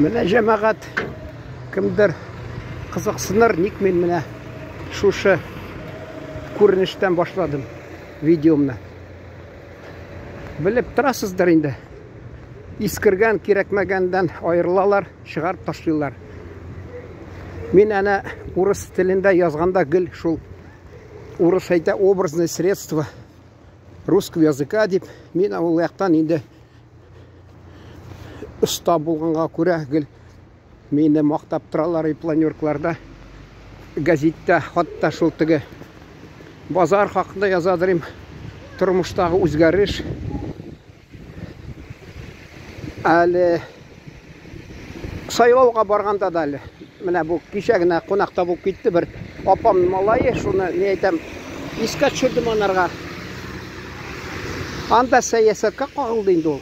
Менә җәмәгать кемдер кызыксыныр, ник мен менә шушы күренештән башладым видеомны. Белеп торасыздыр инде. Искергән, кирәкмәгәндән аерылалар, чыгарып ташлыйлар. Мин әнә урыс телендә язганда гел шул урыс әйтә образное средство русского языка дип, мин ул яктан инде уста булганга күрә гел мине мактап торалар и планеркаларда, газетта, хатта шул теге базар хакында язадырым, тормыштагы үзгәреш. Әле сайлауга барганда да әле менә бу кичә генә кунакта булып китте бер апам малае, шуны ни әйтәм, искә төшердем анарга. Анда сәясәткә кагылды инде ул.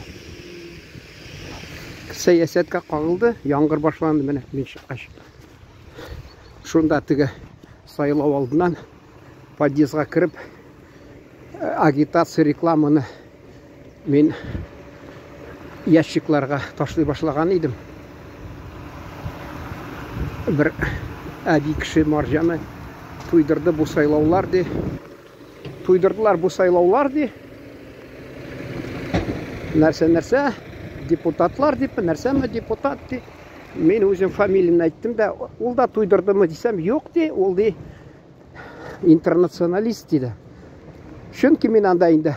Сәясәткә кагылды, яңгыр башланды менә мин чыккач. Шунда теге сайлау алдыннан подъездга кирип, агитация рекламаны мин ящикларга ташлый башлаган идем. Бер әби кеше марҗаны туйдырды бу сайлаулар ди. Туйдырдылар бу сайлаулар ди. Нәрсә депутатлар дип, нәрсәме депутат ди. Мин үзем фамилиямны әйттем дә, ул да туйдырдымы дисәм, юк ди, ул ди интернационалист диде. Чөнки мин анда инде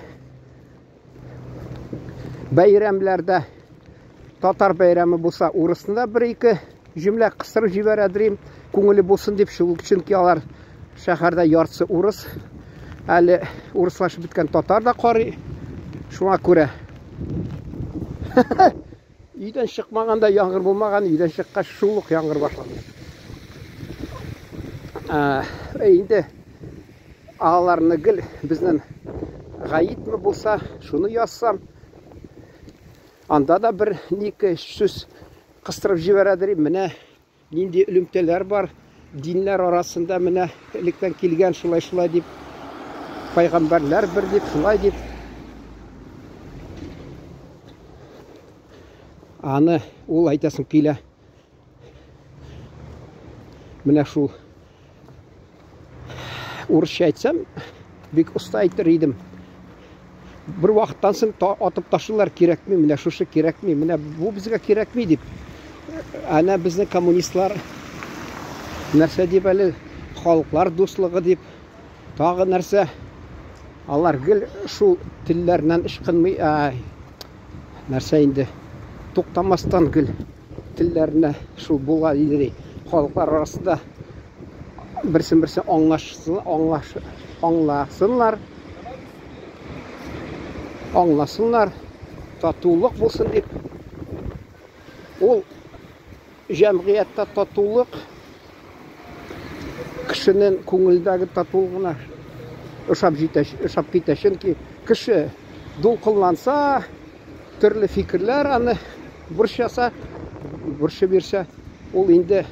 бәйрәмләрдә, татар бәйрәме булса, урысында бер-ике җөмлә кыстырып җибәрәдем, күңеле булсын дип, чөнки алар шәһәрдә яртысы урыс, әле урыслашып биткән татар да карый, шуңа күрә. Өйдән чыкмаганда яңгыр булмаган, өйдән чыккач шулык яңгыр башлады. Инде аларны гел безнең гаитме булса, шуны язсам, анда да бер ике сүз кыстырып җибәрәдем. Менә нинди үлемтәләр бар, динләр арасында менә электән килгән шулай дип, пайгамбәрләр бер дип, шулай дип. Аны ул әйтәсем килә. Менә шул урысча әйтсәм, бик уста әйтер идем. Бер вакыттан соң атып ташлыйлар, кирәкми, менә шушы кирәкми, менә бу безгә кирәкми дип. Әнә безнең коммунистлар нәрсә дип әле, халыклар дуслыгы дип, тагы нәрсә, алар гел шул телләрнән ычкынмый, нәрсә инде туктамастан гел телләренә шул була иде. Халыклар арасында берсен-берсе аңласынлар, татулык булсын дип. Ул җәмгыятьтә татулык кешенең күңелдәге татулыгына ошап китә, чөнки кеше дулкынланса, төрле фикерләр аны борчаса, борчы бирсә, ул инде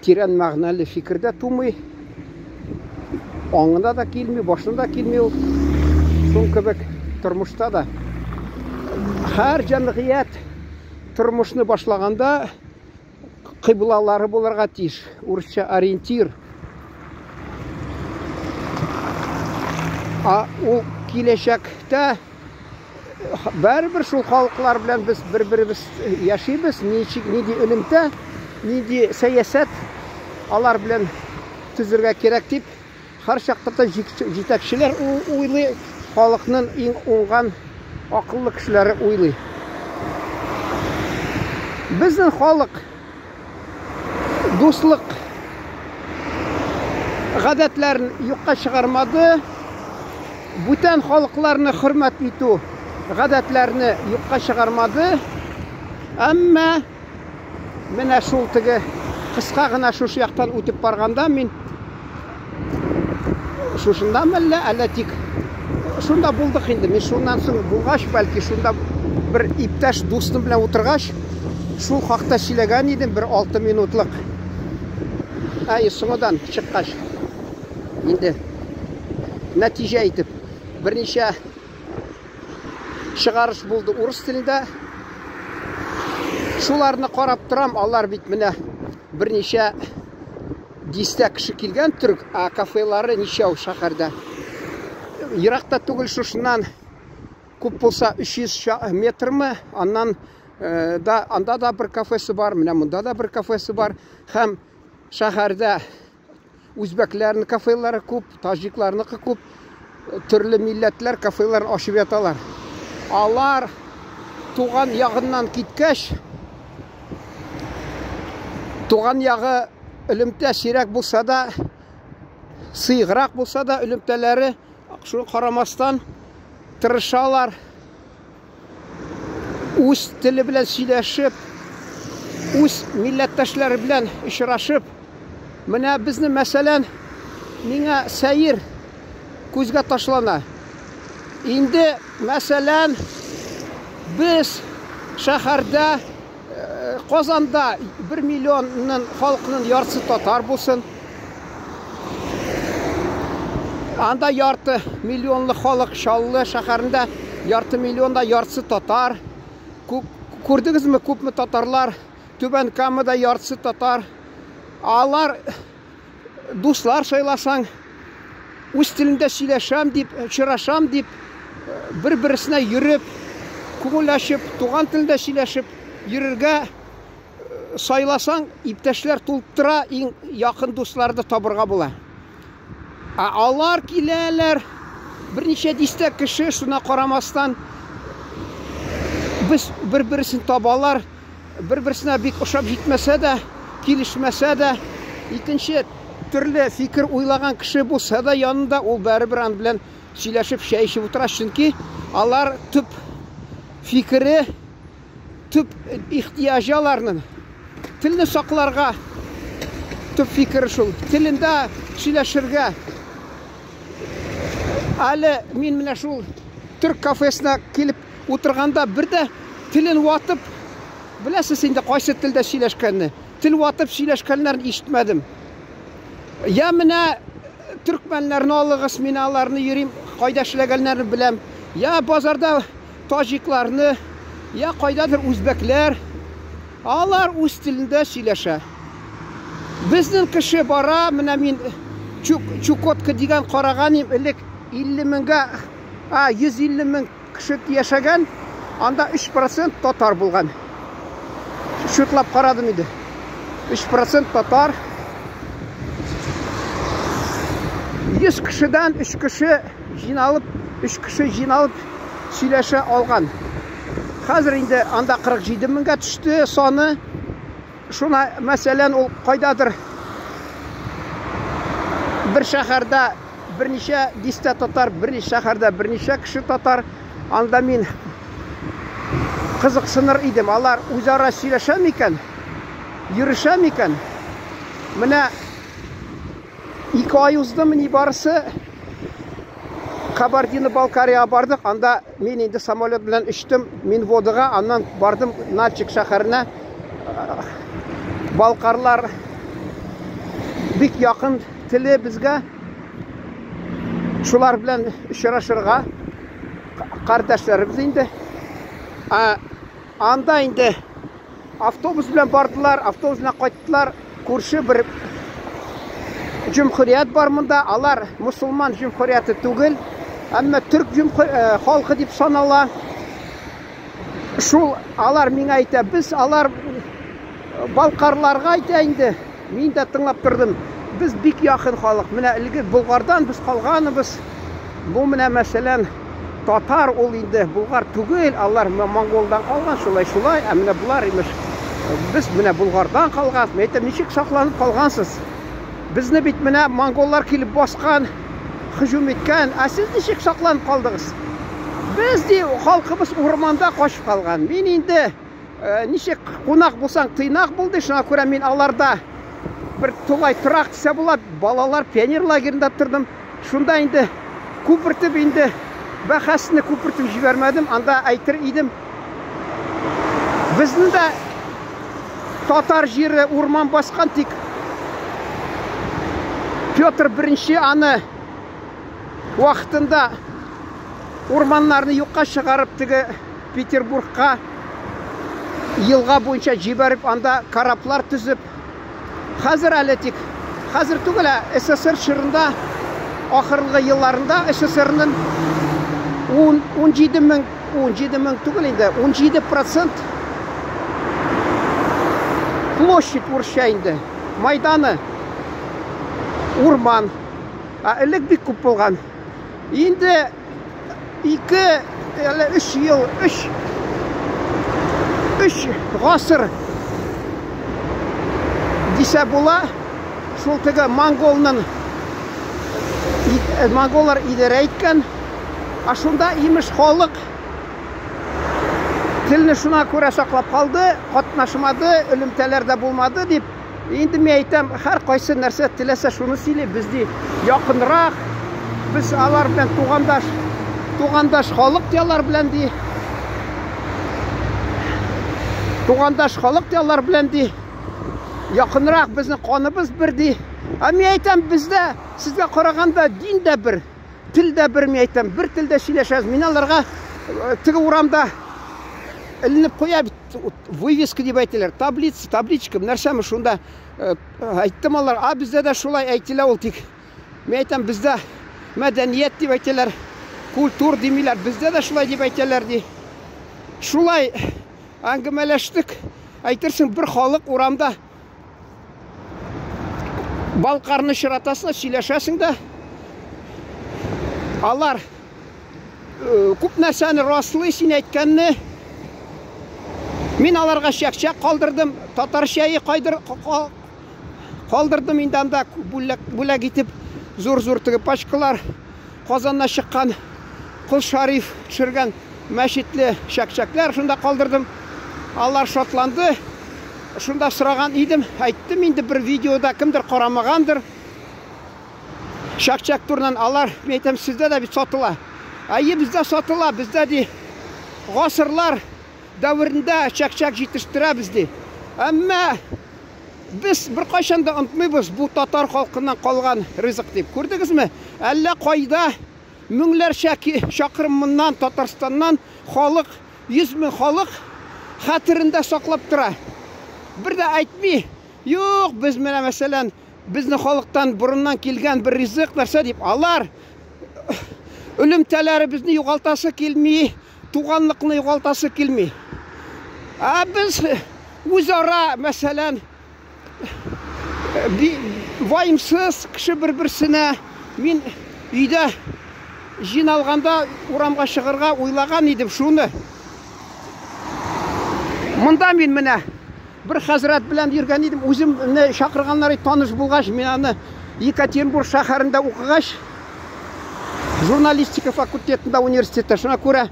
тирән мәгънәле фикердә тумый, аңына да килми, башына да килми ул. Шул кебек тормышта да һәр җәмгыять тормышны башлаганда кыйблалары булырга тиеш, урысча ориентир. Ул киләчәктә бәрбер шул халыклар белән без бер-беребез яшибез, нинди үлемтә, нинди сәясәт алар белән төзергә кирәк дип, һәр чакта җитәкчеләр уйлый, халыкның иң уңган акыллы кешеләре уйлый. Безнең халык дуслык гадәтләрен юкка чыгармады, бүтән халыкларны хөрмәт итү гадәтләрне юкка чыгармады. Әмма менә шул теге кыска гына шушы яктан үтеп барганда, мин шушында әллә тик шунда булдык инде. Мин шуннан соң булгач, бәлки шунда бер иптәш дустым белән утыргач, шул хакта сөйләгән идем бер 6 минутлык. Соңдан чыккач, инде нәтиҗә итеп берничә чыгарыш булды урыс телендә. Шуларны карап торам, алар бит менә берничә дистә кеше килгән түрк, кафелары ничәү шәһәрдә. Еракта түгел шушыннан күп булса 300 метрмы, аннан анда да бер кафесі бар, менә монда да бер кафесі бар. Һәм шәһәрдә үзбәкләрнең кафелары күп, таҗикларныкы күп, төрле милләтләр кафеларын ачып яталар. Алар туган ягыннан киткәч, туган ягы Элемтә сирәк булса да, сыйгырак булса да, элемтәләре шуны карамастан тырышалар. Үз теле белән сөйләшеп, үз милләттәшләре белән очрашып, менә безне мәсәлән, миңа сәер күзгә ташлана. Инде мәсәлән, без шәһәрдә Казанда 1 миллионның халкының яртысы татар булсын. Анда ярты миллионлы халык Чаллы шәһәрендә, ярты миллионда яртысы татар. Күрдегезме, күпме татарлар? Түбән Камада яртысы татар. Алар дуслар сайласаң, үз телендә сөйләшәм дип, очрашам дип, бер-берсенә йөреп, күңел ачып, туган телдә сөйләшеп йөрергә сайласаң, иптәшләр тултыра, иң якын дусларны табырга була. Алар киләләр, берничә дистә кеше, шуна карамастан без бер-берсен табалар, бер-берсенә бик ошап җитмәсә дә, килешмәсә дә, икенче төрле фикер уйлаган кеше булса да янында, ул бәрибер ан белән сөйләшеп, чәй эчеп утыра, чөнки алар төп фикере, төп ихтияҗы аларның телне сакларга, төп фикере шул, телендә сөйләшергә. Әле мин менә шул төрк кафесына килеп утырганда бердә телен ватып, беләсез инде кайсы телдә сөйләшкәнне, тел ватып сөйләшкәннәрне ишетмәдем. Я менә төркмәннәрне алыгыз, мин аларны йөрим, кайда эшләгәннәрне беләм. Я базарда таҗикларны, я кайдадыр үзбәкләр, алар үз телендә сөйләшә. Безнең кеше бара, менә мин Чукотка дигән караганым, элек 50 меңгә, 150 мең кеше яшәгән, анда 3% татар булган. Шутлап карадым иде. 3% татар. 100 кешедән 3 кеше җыйналып сөйләшә алган. Хәзер инде анда 47 меңгә төште саны. Шуна мәсәлән ул кайдадыр бер шәһәрдә берничә дистә татар, берничә шәһәрдә берничә кеше татар. Анда мин кызыксыныр идем. Алар үзара сөйләшә микән? Йөрешә микән? Менә 2 ай уздымы ни барысы Кабардино-Балкарияга бардык. Анда мин инде самолет белән очтым, мин водыга, аннан бардым Нальчик шәһәренә. Балкарлар бик якын теле безгә. Шулар белән очрашырга кардәшләребез инде. Анда инде автобус белән бардылар, автобус белән кайттылар. Күрше бер җөмһүрият бар монда. Алар мусулман җөмһүрияты түгел, әмма төрк халкы дип санала. Шул алар миңа әйтә, без алар балкарларга әйтә инде. Мин дә тыңлап тордым. Без бик якын халык. Менә элге Булгардан без калганыбыз. Бу менә мәсәлән татар ул инде Булгар түгел, алар Монголдан калган, шулай. Менә булар имеш. Без менә Булгардан калган. Әйтәм, ничек сакланып калгансыз? Безне бит менә монголлар килеп баскан, һөҗүм иткән. Сез ничек сакланып калдыгыз? Без ди халкыбыз урманда качып калган. Мин инде ничек кунак булсаң тыйнак булды, шуңа күрә мин аларда бер тугай торак дисә була, балалар пионер лагерендә тордым. Шунда инде күпертеп инде бәхәсне күпертеп җибәрмәдем. Анда әйтер идем. Безнең дә татар җире урман баскан, тик Петр I аны вакытында урманнарны юкка чыгарып теге Петербургка елға бойынша жіберіп, анда караплар түзіп, қазір әлі тек, қазір түгіл СССР шырында, ақырғы елларында СССР'нің 17 мың түгіл енді, 17% площадь уршайынды, майданы, урман, әлік бек көп болған. Енді 2-3 ел, 3 ғасыр десе бола, шол тегі монголар идере еткен, ашында имеш халық тіліні шуна көре сақлап қалды, қатнашымады, үлімтелерді болмады деп. Енді мен айтам, әр қайсы нәрсе тілесе шуны сөйле, бізде яқынырақ, біз алар білен туғандаш халық диялар білен де, туғандаш халық диялар білен де, яқынырақ біздің қоныбыз бірде. Мен айтам, бізде сізге қарағанда дин де бір, тіл де бір, мен айтам, бір тілде сөйлешеміз. Мен аларға тігі ұрамда ілініп қоя, вывеска деп айтылар, табличка, нәрсемі шунда айттым алар, бізде де шулай айтылар ол тек. Мен айтам, бізде мәдениет деп айтылар, культур демейлер, бізде де шулай деп айтылар де. Шулай әңгімелештік, айтырсың бір халық ұрамда балқарны шыратасына сөйлешесің де, алар көп нәрсені расылы сен айтканны, мен аларға шәк-шәк қалдырдым, татар шәйі қалдырдым, инданда бүләк етіп, зор-зор тігі пачкалар, Қазанна шыққан Құл Шариф түсірген мәшетлі шәк-шәклер, шында қалдырдым, алар шотланды, шында сұраған едім, айттым, енді бір видеода кімдір қарамағандыр, шәк-шәк тұрынан алар, мен айтам, сізде де сатыла, бізде сатыла, бізде де ғасырлар дәуірінде шәк-шәк жетіштіре бізде. Әмі біз бір қайшанда ұнтмайбыз, бұл татар халқынан қалған ризық деп. Көрдіңіз ме? Әлі қайда мүңлер шақырымынан Татарстаннан халық, 100 мың халық қатырында сақлап тұра. Бір де айтмай, жоқ, біз мені мәселен, біздің халықтан бұрыннан келген бір ризық нәрсе деп. Алар үлімтелері бізді юғалтасы келмей, туғанлықны юғалтасы келмей. Біз өзара мәселен вайымсыз кіші бір-бірсіне мен үйде жиналғанда урамға шығырға ойлаған едім шуны. Мұнда мен міне бір хазірет білән ерген едім, өзім шақырғанлары таныш болғаш, мен аны Екатеринбург шәһәрінде оқығаш, журналистика факультетінде университетте. Шуна көре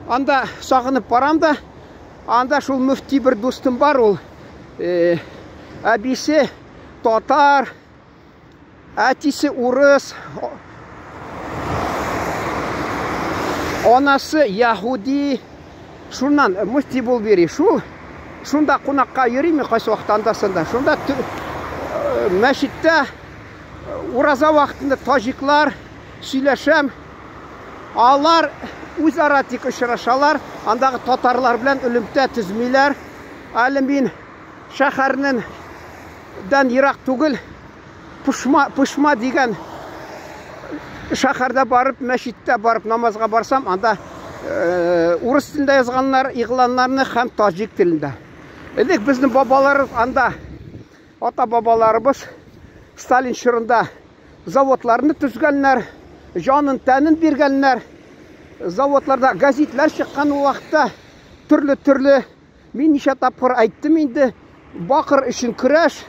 анда сағынып барам да, анда шул мүфти бір достым бар, ол әбесі татар, әтесі урыс, анасы яхуди, шуннан мүфти бол бері. Шунда қонаққа ереймін қайсы уақытта андасында. Шунда мәшітті ураза уақытында тажиклар сөйлешем, алар өзара тек ұшырашалар, андағы татарлар білән үлімті түзмейлер. Әлі мен шәһәрінің дән Ирақ түгіл, Пұшма деген шәһәрді барып, мәшітті барып намазға барсам, анда орыс тілінде yazғанлар иғланларны һәм тажик тілінде. Едік біздің бабаларымыз анда, ата бабаларымыз Сталин шырында заводларны түзгәнләр, жанын тәнін бергәнләр, заводларда газетлер шыққан уақытта түрлі-түрлі, мен неше тапқыр айттым енді, бақыр үшін күрәш,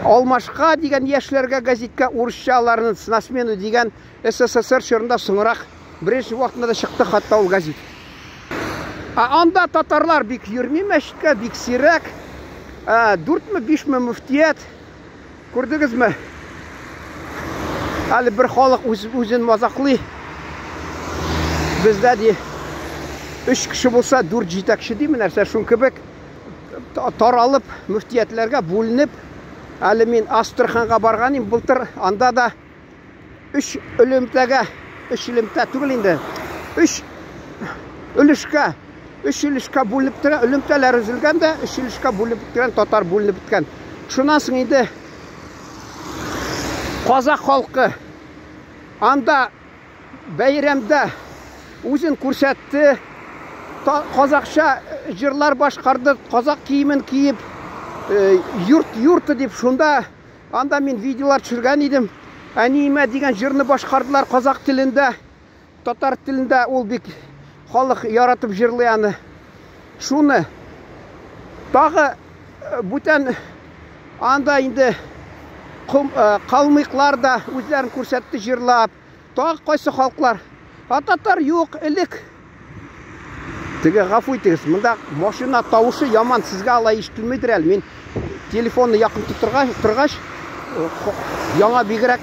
Алмашқа деген яшьләргә газетка урысчаларның сынасмену деген СССР шырында соңырақ бірінші уақытында да шықты хатта ол газет. Анда татарлар бик йөрми мәчеткә, бик сирәк, 4-5 мөфтият, күрдегез ме? Әлі бір халық өзін мазақлый. Бізде де 3 кіші болса 4 жетекші деймін, нәрсе шун кебек таралып, мөфтиятләргә бөлініп, әлі мен Астраханға барғаным, былтыр анда да 3 үлімтәгә, 3 үлімтә түгел енді, 3 үлішкә 3 өлешкә бүленеп торган, элемтәләр үзелгән дә 3 өлешкә бүленеп торган, татар бүленеп беткән. Шуннан соң инде Казак халкы анда бәйрәмдә үзен күрсәтте. Казакча җырлар башкарды, казак киемен киеп, юрт дип шунда анда мин видеолар төшергән идем. Әниемә дигән җырны башкардылар казак телендә, татар телендә, ул бик халык яратып җырлый аны. Шуны тагы бүтән анда инде калмыклар да үзләрен күрсәтте җырлап. Тагы кайсы халыклар? Татар юк, элек. Теге гафу итегез, монда машина тавышы яман, сезгә алай ишетелмидер әле. Мин телефонны якын торгач, яңа бигрәк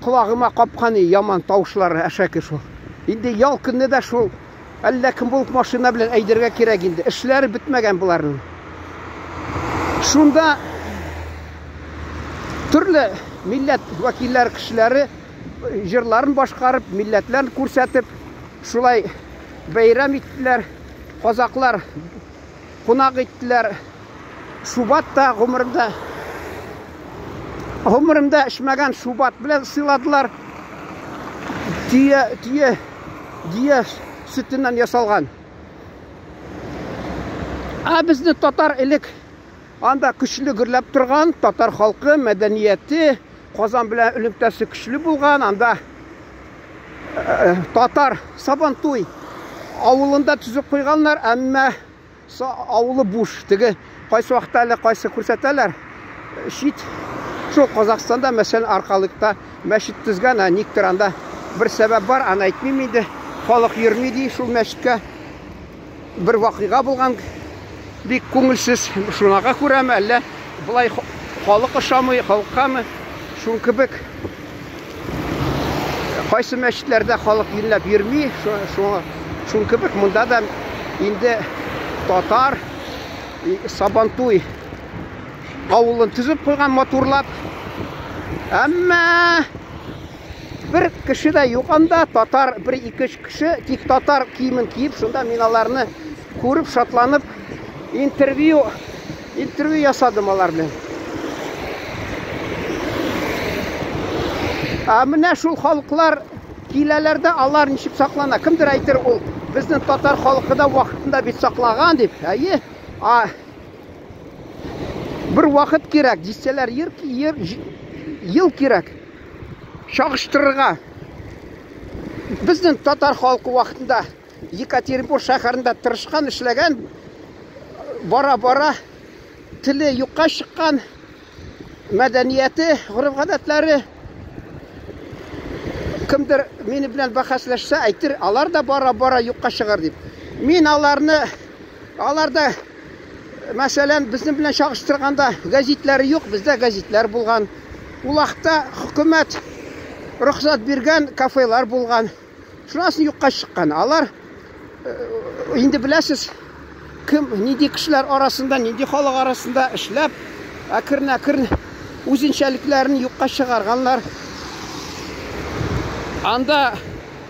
колагыма капкан яман тавышлар әшәке шул. Инде ял көнне дә шул әллә кем булып машина белән әйдергә кирәк инде. Эшләре бетмәгән буларның. Шунда төрле милләт вәкилләре, кешеләре җырларын башкарып, милләтләрне күрсәтеп, шулай бәйрәм иттеләр. Казаклар кунак иттеләр. Шубат та гомеремдә эчмәгән шубат белән сыйладылар. Тие сөтеннән ясалган. Безне татар элек анда көчле гөрләп торган, татар халкы мәдәнияте, Казан белән элемтәсе көчле булган. Анда татар Сабантуй авылында төзеп куйганнар, әмма авылы буш. Теге кайсы вакытта әле кайсы күрсәтәләр. Шит шул Казакстанда мәсәлән Аркалыкта мәчет төзгән, никтер анда бер сәбәп бар, аны әйтмим инде. Халык йөрми ди шул мәчеткә. Бер вакыйга булган, бик күңелсез. Шунага күрәме әллә булай халык ошамый, халыккамы? Шун кебек. Кайсы мәчетләрдә халык йөрәп йөрми, шун кебек монда да инде татар Сабантуй авылын төзеп куйган матурлап. Әмма бер кеше дә юк анда, татар бер-ике кеше тик татар киемен киеп, шунда мин аларны күреп шатланып интервью ясадым алар белән. Менә шул халыклар киләләрдә алар ничек саклана? Кемдер әйтер, ул безнең татар халкы да вакытында бит саклаган дип. Әйе, бер вакыт кирәк, дистәләр ел кирәк. Чагыштырырга. Безнең татар халкы вакытында Екатеринбург шәһәрендә тырышкан, эшләгән, бара-бара теле юкка чыккан, мәдәнияте, гореф-гадәтләре. Кемдер мине белән бәхәсләшсә, әйтер, алар да бара-бара юкка чыгар дип. Мин аларда мәсәлән безнең белән чагыштырганда гәзитләре юк, бездә гәзитләр булган. Ул вакытта хөкүмәт рөхсәт биргән кафелар булган. Шунысы юкка чыккан. Алар инде беләсез, кем нинди кешеләр арасында, нинди халык арасында эшләп, әкрен үзенчәлекләрен юкка чыгарганлар. Анда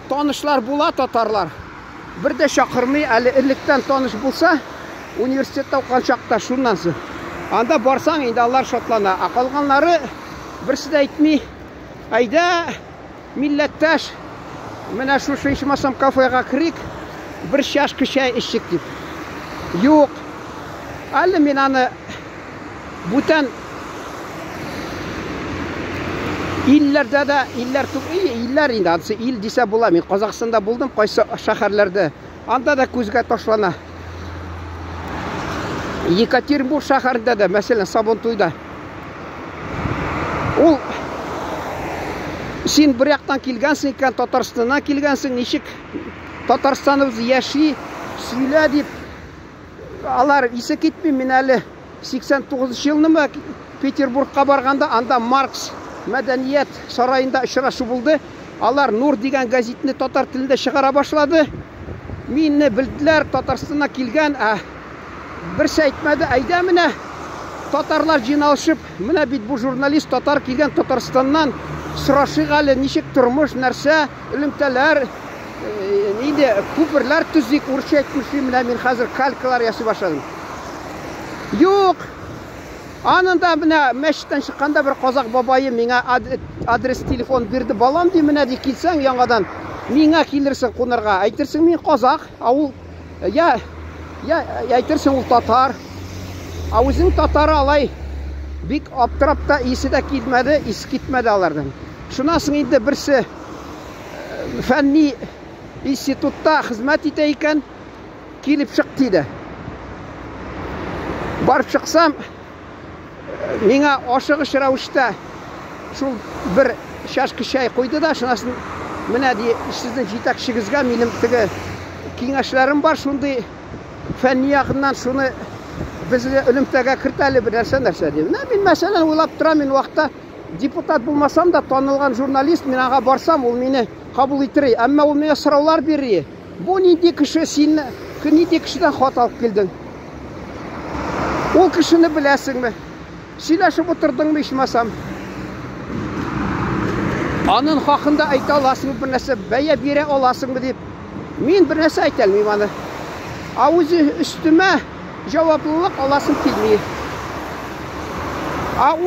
танышлар була татарлар. Бер дә чакырмый, әле электән таныш булса, университетта укыган чакта шуннан соң. Анда барсаң, инде алар шатлана. Калганнары берсе дә әйтми, әйдә, милләттәш, менә шушы ичмасам кафега кирик, бер чашка чәй эчик дип. Юк. Әле мин аны бүтән илләрдә дә, илләр инде, анысы ил дисә була. Мин Казакстанда булдым, кайсы шәһәрләрдә. Анда да күзгә ташлана. Екатеринбург шәһәрендә дә, мәсәлән, Сабантуйда. Ул син бер яктан килгәнсең икән, Татарстаннан килгәнсең, ничек Татарстаныбыз яши, сөйлә дип. Алар исе китми, мин әле 89 елнымы Петербургка барганда, анда Маркс мәдәният сарайында очрашу булды. Алар Нур дигән гәзитне татар телендә чыгара башлады. Минне белделәр, Татарстаннан килгән, берсе әйтмәде, әйдә менә татарлар җыйналышып, менә бит бу журналист татар килгән Татарстаннан, сорашыйк әле, ничек тормыш, нәрсә, элемтәләр, neydi, köpürler tüzük, urşet kürşü, men hazır kalkalar yasay başladım. Yok. Anında mine meşitten çıkanda bir Kozak babayı mine adres telefon verdi. Balam di mine di kilsen yangadan. Mine kilirsin konarga. Aytırsın min Kozak. Avul ya aytırsın ul Tatar. Avuzun Tatarı alay. Bik aptırapta iyisi de gitmedi, isi gitmedi alardan. Şunasın indi birisi fenni institutta hizmet eteyken kilip çıktıydı. Barıp çıksam mine aşığı ravuşta şu bir şaşkı şey koydu da şunasın mine diye sizin jetakçınızga benim tigi kengashlerim var şunday fenni yakından şunu bizga ölümtege kirtali bir narsa deyim. Men mesela o'ylab turaman vaqtda deputat bo'lmasam da tanılgan jurnalist men ağa barsam ol meni qabul etiri. Ammo ol menga so'rovlar berdi. Bu nidi kishi sen nidi kishidan xat olib kelding? O kishini bilasingmi? Silashib o'tirdingmi ishmasam? Onun haqında ayta olasingmi bir narsa, baya bera olasingmi deb men bir narsa ayta olmayman. O'zi üstüme cavablılık alasım kelmey.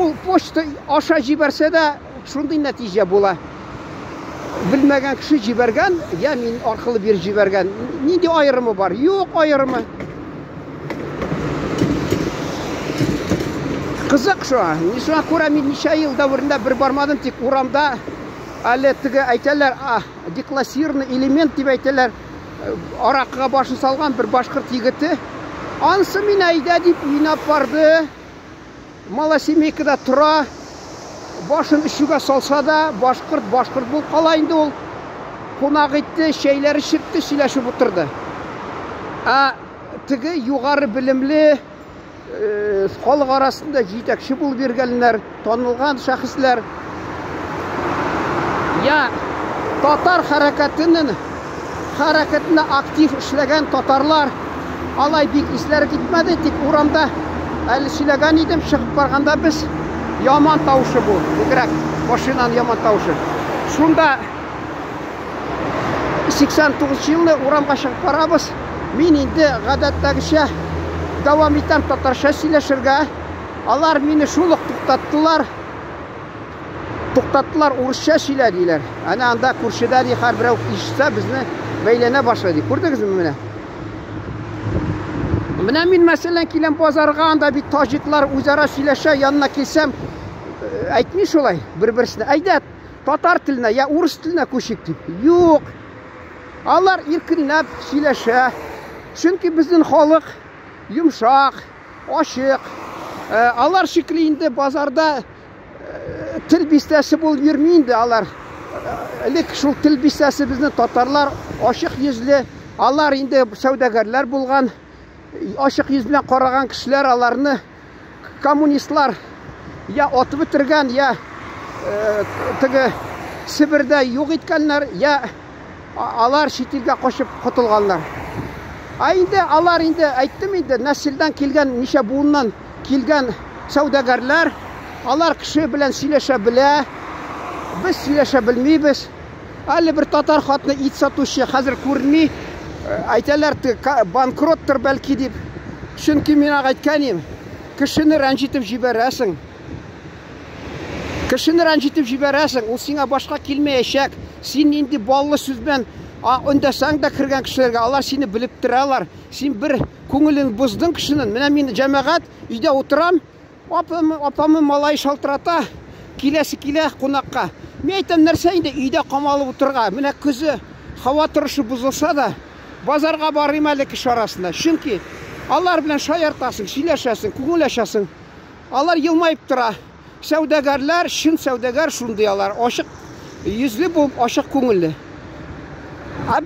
O poçta aşağı jiberse de şunday natija bo'la. Bilmagan kishi jibergan, ya men orqali bir jibergan. Nidi ayrımı var? Yo'q ayrımı. Qiziq shu. Nishon ko'ra men necha yil davrida bir barmadim tek uramda aletigi aytalar, deklasirni element deb aytalar. Araqqa boshini salgan bir boshqirt yigiti ansı men ayda deb o'ynab bordi. Malasemeykada tura, boshini ishiga solsa da boshqirt bo'lib qolaydi ol. Qo'noq etdi, shaylar shirtdi, silashib o'tirdi. Tigi yuqori bilimli xalq arasında yetakchi bo'lib berganlar, tanilgan shaxslar ya Tatar harakatini aktiv ishlagan tatarlar alay bek ishlari ketmadi deb uramda hali silagan edim. Chiqib borganda biz yomon tovushi bu. Bugrak mashinaning yomon tovushi. Shunda 89-yilda uramga chiqib boramiz. Men endi g'adatdagicha davom etam tatarcha silashirga. Alar meni shuluq to'xtatdilar, urishcha siladilar. Ana anda kurshidagi har birov eshitsa bizni baylana boshladi. Ko'rdingizmi mana? Mana men masalan kelgan bozorga anda bir tojiklar o'zaro silasha yanına kelsam aytmay shulay bir-birisini aydat tatar tiline ya urus tiline ko'shik deb. Yo'q. Alar erkinlab silasha. Chunki bizning xalq yumshoq, oshiq. Alar shekilli bozorda til bistasi bo'lib yurmaydi alar. Lek shu til bistasi bizni tatarlar oshiq yuzli, alar endi savdogarlar bo'lgan, oshiq yuz bilan qaragan kishilar alarni kommunistlar ya otib o'tirgan, ya tigi Sibirda yo'q etganlar, ya alar shetilga qo'shib qotilganlar. Endi alar endi aytdim endi nasldan kelgan, necha buundan kelgan savdogarlar alar kishi bilan silasha bila, biz silasha bilmaymiz. Hali bir tatar xotini it sotuvchi hozir ko'rinmay aytalar bankrotdir balki deb. Chunki men aytganim, kishini ranjitib jibarasing. Kishini ranjitib jibarasing, u senga boshqa kelmayashak. Sen endi bolli so'z bilan undasang da kirgan kishilarga alar seni bilib turalar. Sen bir ko'ngilini buzding kishining. Mana men jamoat uyda o'tiram, opamni malay shaltirata, kelasi qo'noqqa. Men aytam narsa endi uyda qamalib o'tirgan. Mana ko'zi havo turishi buzilsa da bozorga bormaylik ish orasida. Chunki alar bilan shoyartasing, silashasing, ko'ngillashasin. Alar yilmayib tura. Savdogarlar, shin savdogar shunday alar oshiq yuzli bo'lib, oshiq ko'ngilli.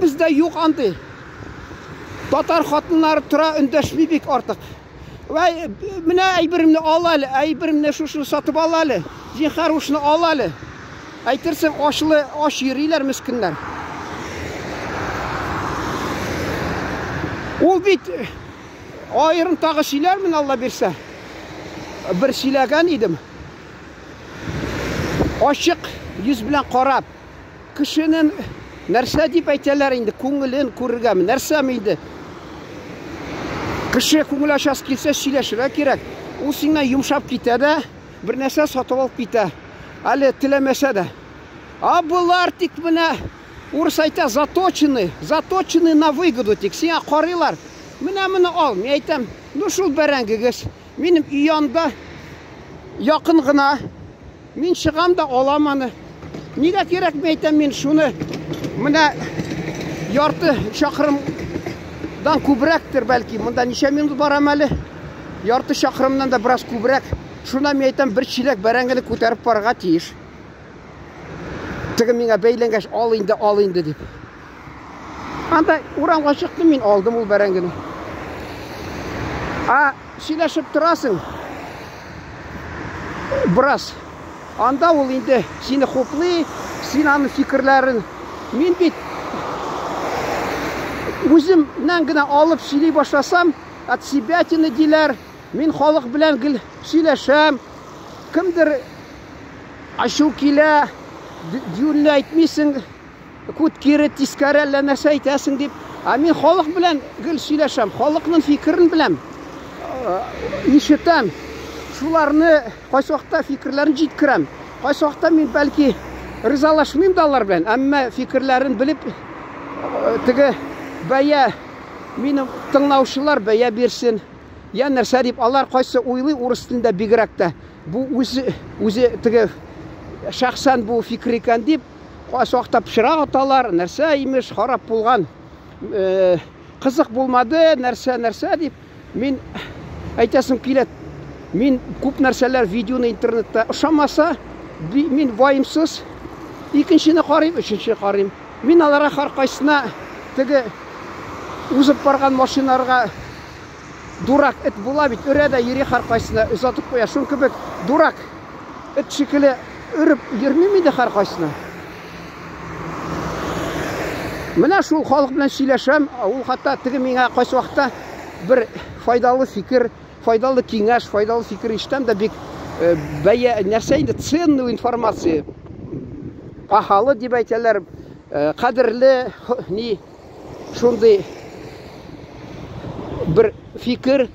Bizda yo'q andi. Tatar xotinlari tura undashmaylik ortiq. Vay mana aybirimni olali, aybirimni shu sotib olali. Zinhar o'shni olali. Aytirsan osh yerilar miskinlar. Ol bit ayrim tag'i silarmin Alloh bersa. Bir silagan edim. Oshiq yuz bilan qarab, kishining нәрсә дип әйтәләр инде, күңелен күрергәме, нәрсәме инде. Кеше күңел ачасы килсә сөйләшергә кирәк. Ул сиңнән йомшап китә дә, бер нәрсә сатып алып китә. Әле теләмәсә дә. Булар тик менә урыс әйтә заточены на выгоду тик. Сиңа карыйлар. Менә ал. Мин әйтәм, шул бәрәңгегез. Минем өй янында якын гына. Мин чыгам да алам аны. Нигә кирәк мин әйтәм, мин шуны менә ярты чакрымдан күбрәктер бәлки. Монда ничә минут барам әле? Ярты чакрымнан да бераз күбрәк. Шуна мин әйтәм, бер чиләк бәрәңгене күтәреп барырга тиеш. Теге миңа бәйләнгәч, ал инде дип. Анда урамга чыктым, мин алдым ул бәрәңгене. Сөйләшеп торасың. Бераз. Анда ул инде сине хуплый, син аны фикерләрен. Мин бит үземнән генә алып сөйли башласам, от себя тине диләр. Мин халык белән гел сөйләшәм. Кемдер ачу килә, юлны әйтмисең, күт кире тискәре әллә нәрсә әйтәсең дип. Мин халык белән гел сөйләшәм, халыкның фикерен беләм. Ишетәм. Шуларны кайсы вакытта фикерләрен җиткерәм. Кайсы вакытта мин бәлки ризалашмыйм да алар белән, әмма фикерләрен белеп, теге бәя минем тыңлаучылар бәя бирсен. Я нәрсә дип алар кайсы уйлый урыс телендә бигрәк тә. Бу үзе теге шәхсән бу фикер икән дип, кайсы вакытта пычрак аталар, нәрсә имеш, харап булган. Кызык булмады, нәрсә дип. Мин әйтәсем килә. Мин күп нәрсәләр видеоны интернетта ошамаса, мин ваимсыз икенчене карыйм, өченчене карыйм. Мин аларга һәркайсына теге узып барган машиналарга дурак эт була бит, өрәдә йөри һәркайсына озатып куя. Шул кебек дурак эт шикелле үреп йөрмим иде һәркайсына. Менә шул халык белән сөйләшәм, ул хәтта теге миңа кайсы вакытта бер файдалы фикер, файдалы киңәш, файдалы фикер ишетәм дә бик бәя нәрсә инде ценную информация. Пахалы дип әйтәләр, кадерле ни шундый бер фикер.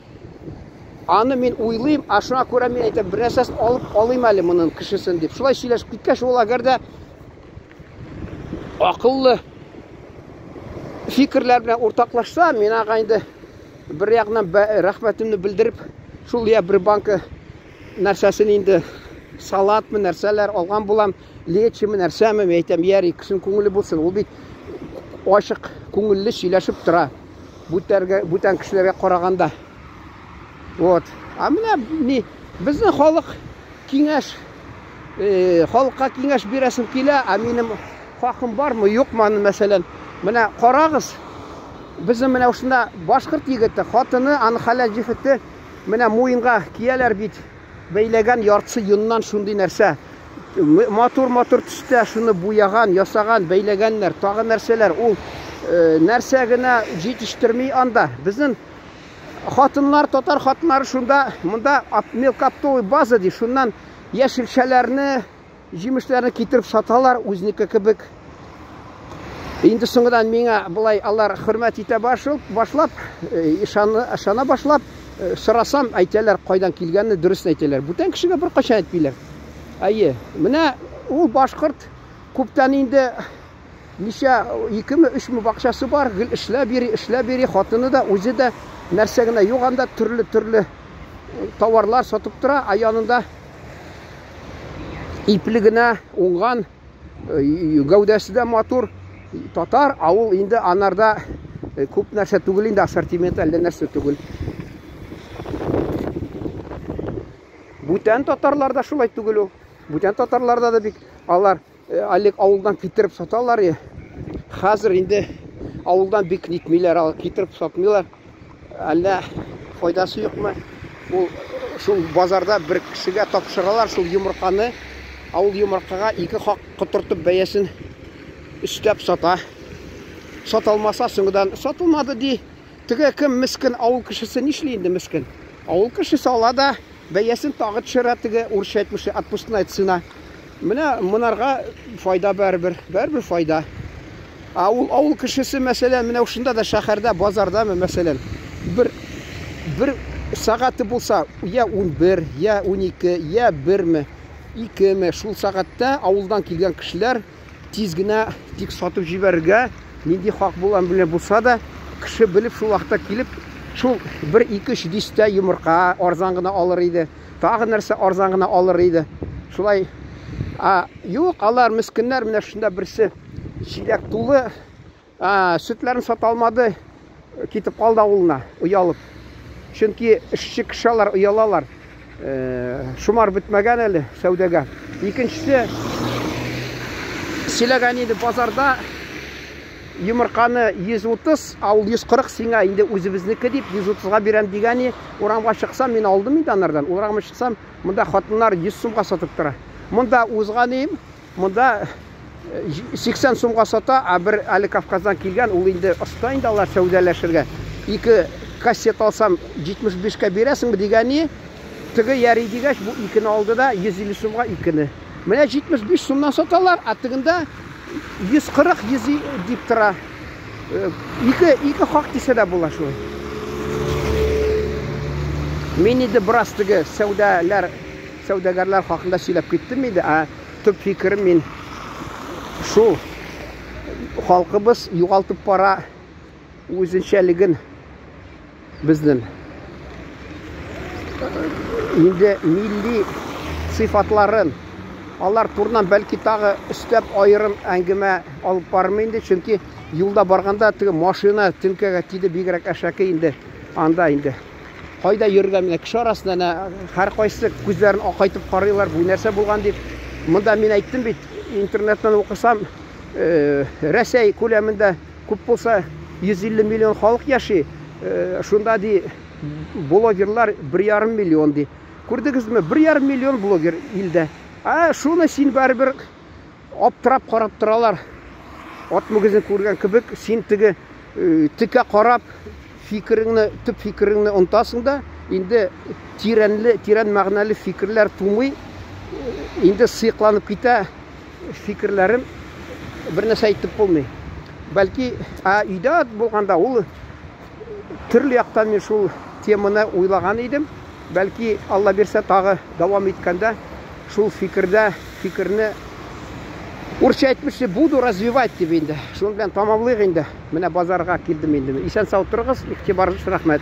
Аны мин уйлыйм, шуңа күрә мин әйтәм, бер нәрсә алыйм әле моның кешесен дип. Шулай сөйләшеп киткәч, ул әгәр акыллы фикерләр белән уртаклашса, мин ага инде бер ягынан рәхмәтемне белдереп, шул я бер банка нәрсәсен инде салатмы, нәрсәләр алган булам, лечимы, нәрсәме, әйтәм, яри, кешенең күңеле булсын. Ул бит ачык күңелле сөйләшеп тора. Бүтән кешеләргә караганда. Вот. Менә ни безнең халык киңәш, халыкка киңәш бирәсем килә, минем хакым бармы, юкмы, мәсәлән. Менә карагыз. Безнең менә шунда башкорт егете, хатыны, аны хәләл җифете, менә муенга кияләр бит, бәйләгән яртысы юннан шундый нәрсә. Матур төстә шуны буяган, ясаган, бәйләгәннәр, тагы нәрсәләр. Ул нәрсә генә җитештерми анда. Безнең хатыннар, татар хатыннары шунда, монда мелкоптовый база ди, шуннан яшелчәләрне, җимешләрне китереп саталар, үзнеке кебек. Инде соңгыдан миңа булай алар хөрмәт итә башлап, ышана башлап, сорасам, әйтәләр, кайдан килгәнне дөрес әйтәләр. Бүтән кешегә бер качан әйтмиләр. Менә ул башкорт күптән инде ничә 2-3 бакчасы бар, гел эшләп йөри, хатыны да, үзе дә нәрсә генә юк анда, төрле товарлар сатып тора, янында ипле генә уңган, гәүдәсе дә матур татар, ул инде анарда күп нәрсә түгел инде, ассортимент әллә нәрсә түгел. Бүтән татарларда шулай түгел ул. Бүтән татарларда да бик алар алек авылдан китереп саталар. Хәзер инде авылдан бик нитмиләр, китереп сатмыйлар. Әллә файдасы юкмы? Ул шул базарда бер кешегә тапшыралар шул йомырканы. Ул йомыркага 2 хак котыртып бәясен өстәп сата. Сатылмаса соңгыдан сатылмады ди. Теге кем мискин авыл кешесе нишли инде мискин? Авыл кешесе ала да бәясен тагы төшерә, теге урысча әйтмешә, отпускная цена. Менә монарга файда бәрбер файда. Ауыл кешесе мәсәлән, менә ушында да шәһәрдә, базардамы мәсәлән, бер сәгате булса, я 11, я 12, я 1ме, 2ме, шул сәгатьтә авылдан килгән кешеләр тиз генә тик сатып җибәрергә, нинди хак булса да, кеше белеп шул вакытта килеп, шул 1-2 дистә йомырка арзан гына алыр иде, тагы нәрсә арзан гына алыр иде. Шулай, юк, алар мискеннәр, менә шунда берсе чиләк тулы сөтләрен сата алмады, китеп калды авылына, уялып. Чөнки эшче кешеләр уялалар. Шумар бетмәгән әле сәүдәгә. Икенчесе, сөйләгән иде базарда йомырканы 130, ул 140 сиңа инде үзебезнеке дип 130-га бирәм дигән, урамга чыксам, мин алдым инде анардан. Урамга чыксам, монда хатыннар 100 сумга сатып тора. Монда узганым, монда 80 сумга сата, бер әле Кавказдан килгән, ул инде оста инде алар сәүдәләшергә. 2 кассет алсам 75-ка бирәсеңме дигән, теге ярый дигәч, бу 2-не алды да 150 сумга 2-не. Менә 75 сумнан саталар, тегендә 140-100 дип тора. 2 хак дисә дә була шулай. Мин инде бераз теге сәүдәгәрләр хакында сөйләп киттем инде, төп фикерем мин шул: халкыбыз югалтып бара үзенчәлеген безнең. Инде милли сыйфатларын алар турынан бәлки тагы өстәп аерым әңгәмә алып бармый инде, чөнки юлда барганда теге машина төнкәгә тиде, бигрәк әшәке инде анда инде. Кайда йөргән, менә кеше арасында һәр кайсы күзләрен акайтып карыйлар, бу нәрсә булган дип. Монда мин әйттем бит, интернеттан укысам, Рәсәй күләмендә күп булса 150 миллион халык яши. Шунда ди блогерлар 1,5 миллион ди. Күрдегезме, 1,5 миллион блогер илдә. Шуны син барыбер аптырап карап торалар. Ат мөгезен күргән кебек, син теге тикә карап фикереңне, төп фикереңне онтасың да, инде тирән мәгънәле фикерләр тумый, инде сыйкланып китә фикерләрем, бер нәрсә әйтеп булмый. Бәлки, өйдә булганда ул төрле яктан мин шул теманы уйлаган идем. Бәлки, Алла бирсә, тагы дәвам иткәндә шул фикерне урысча әйтмешчә буду развивать дип инде. Шуның белән тамамлыйк инде. Менә базарга килдем инде. Исән сау торыгыз, игътибарыгыз өчен рәхмәт.